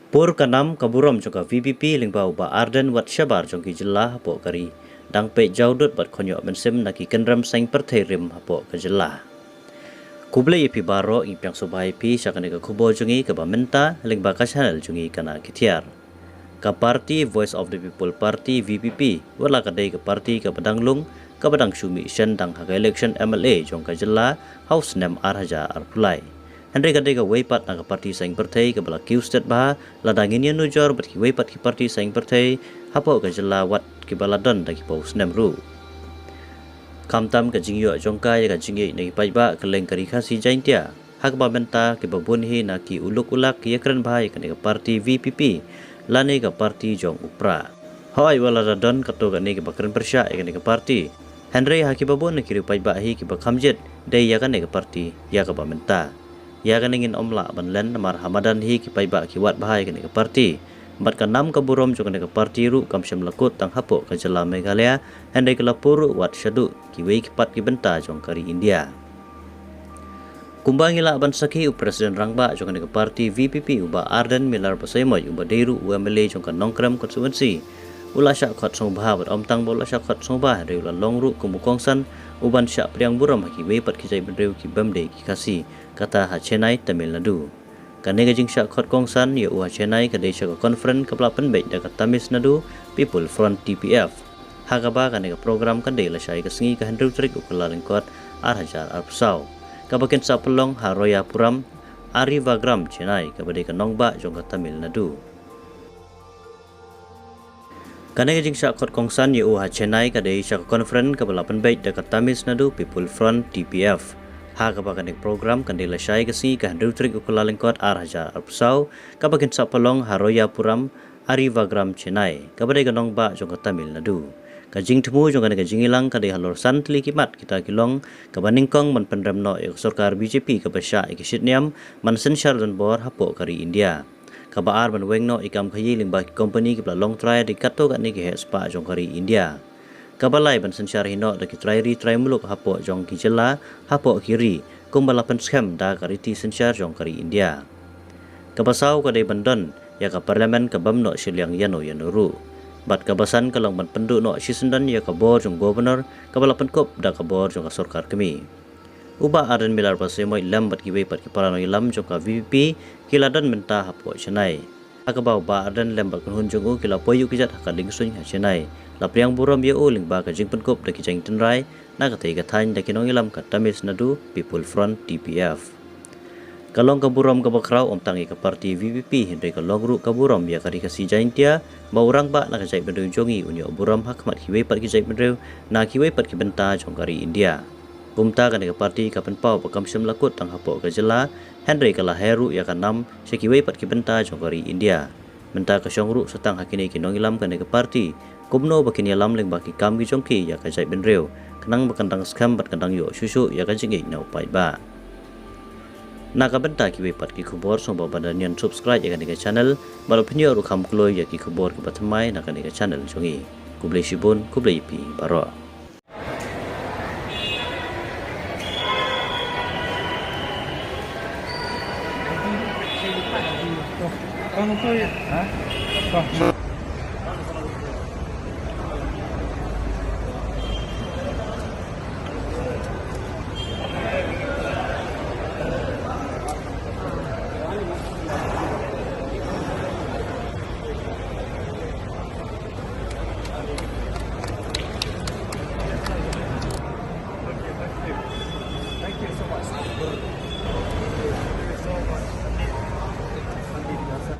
Pur kanam kaburam joka VPP lingbau ba Arden wat Syabar jongki jelah hapo kari dang pe jaudut bat konyo mensim naki kenram saing perthai rim hapo ke jelah. Kuble ipi baro impiang sobai pi syakane ka kubo jongi ke ba menta lingba ka channel jongi kana kitiar. Ka parti Voice of the People Party VPP wala kadai ke parti ke Badanglung ke Badang Syumi Shen dang haka election MLA jong ka jelah House Nem Arhaja Arpulai. Henry kadai ka weipat na ka parti saing perthai ke bala Q state bah ladang ini nujor bat ki weipat ki parti saing perthai hapo ka jelah wat ki baladon da ki pos nem ru. Kamtam ka jingyo jongka ya ka jingye na ki paiba ka leng kari khasi jaintia hak ba menta ki babunhi na ki uluk ulak ki yakran bahai ka ka parti VPP lane ka parti jong upra. Hoi wala radon kato ka ni ki bakran persya ka ni ka parti. Henry haki babun na ki paiba hi ki bakhamjet dai ya ka ni ka parti ya ka ba menta. Ya kan ingin omla banlen namar Hamadan hi ki paiba ki wat bahai kan ke parti bat kanam ka burom jo kan ke parti ru kam syam lakut tang hapo ka jela Meghalaya handai ke lapur wat syadu ki wei ki pat ki benta jong kari India. Kumbang ila ban sakhi presiden rangba jo kan ke parti VPP uba Arden Milar Pasaimoy uba Deiru UMLA jong kan nongkram konstituensi ula syak khat song bah bat om tang bola syak khat song bah re ula longru kumukongsan uban syak priang buram haki wei pat ki jai bendreu ki bamde ki kasi kata ha Chennai Tamil Nadu kane ga jing syak khat kongsan ya u ha Chennai ka dei syak conference ka plapan be da ka Tamil Nadu People Front TPF ha ka ba kane ga program kan dei la syai ka singi ka hendru trik ukala lengkot Arhajar Arpsau ka baken sa pelong ha Roya Puram Ari Vagram Chennai ka badai ka nongba jong ka Tamil Nadu. Kane jing syak khot kongsan yu ha Chennai ka dei syak conference ka balapan bait da ka Tamil Nadu People Front TPF ha ka bakanik program kan dei la syai ka si ka handru trik ukula lengkot Arhajar Arpsau ka bakin sa palong Haroya Puram Ari Vagram Chennai ka badai ka nongba jong ka Tamil Nadu ka jing temu jong ka jing ilang ka dei halor santli kimat kita kilong ka baningkong man penremno ek sarkar BJP ka basya ek sitniam man sensyar dan bor hapo kari India. Kabaar ban wengno ikam khayi lingba company ki long try di kato ka ni ki hespa jong kari India. Kabalai ban sensyar hino da ki try muluk hapo jong ki jela hapo kiri kumbalapan scam da kariti sensyar jong kari India. Kabasau ka dei bandon ya ka parlimen ka bamno silyang yanuru. Bat kabasan ka long ban pendu no sisendan ya ka bor jong governor kabalapan kop da ka bor jong ka sarkar kami. Uba Arden Milar Pasaimoy lam bat ki wei pat ki paranoy lam jong ka VPP kiladan menta hapo Chennai. Akabau ba Arden lam bat kunhun jong u kila poyu kijat haka lingsuing ha Chennai. La priang burom ye u lingba ka jing penkop da ki jang tenrai na ka tei ka thain da ki nong ilam ka Tamil Nadu People Front TPF. Kalong ka burom ka bakraw om tangi ka parti VPP hindai ka longru ka burom ya kari ka si jaintia ba urang ba na ka jai bendeu jongi unyo burom hakmat ki wei pat ki jai bendeu na ki wei pat ki benta jong kari India. Kumta kan ka parti ka penpau pakam syam lakut tang hapo ka jela Henry kala heru ya kanam syakiwei pat ki benta jong kari India menta ka syongru setang hakini ki nongilam kan ka parti kumno bakin yalam leng baki kam ki jongki ya ka jai benreu kenang bakandang skam bat kandang yo susu ya ka jingi na upai ba na ka benta ki wei pat ki khubor som ba badanian subscribe ya kan ka channel balo pnyo ru kham kloi ya ki khubor ki patmai na kan ka channel jongi kublai sibun kublai pi baro. Kan itu ya? Hah?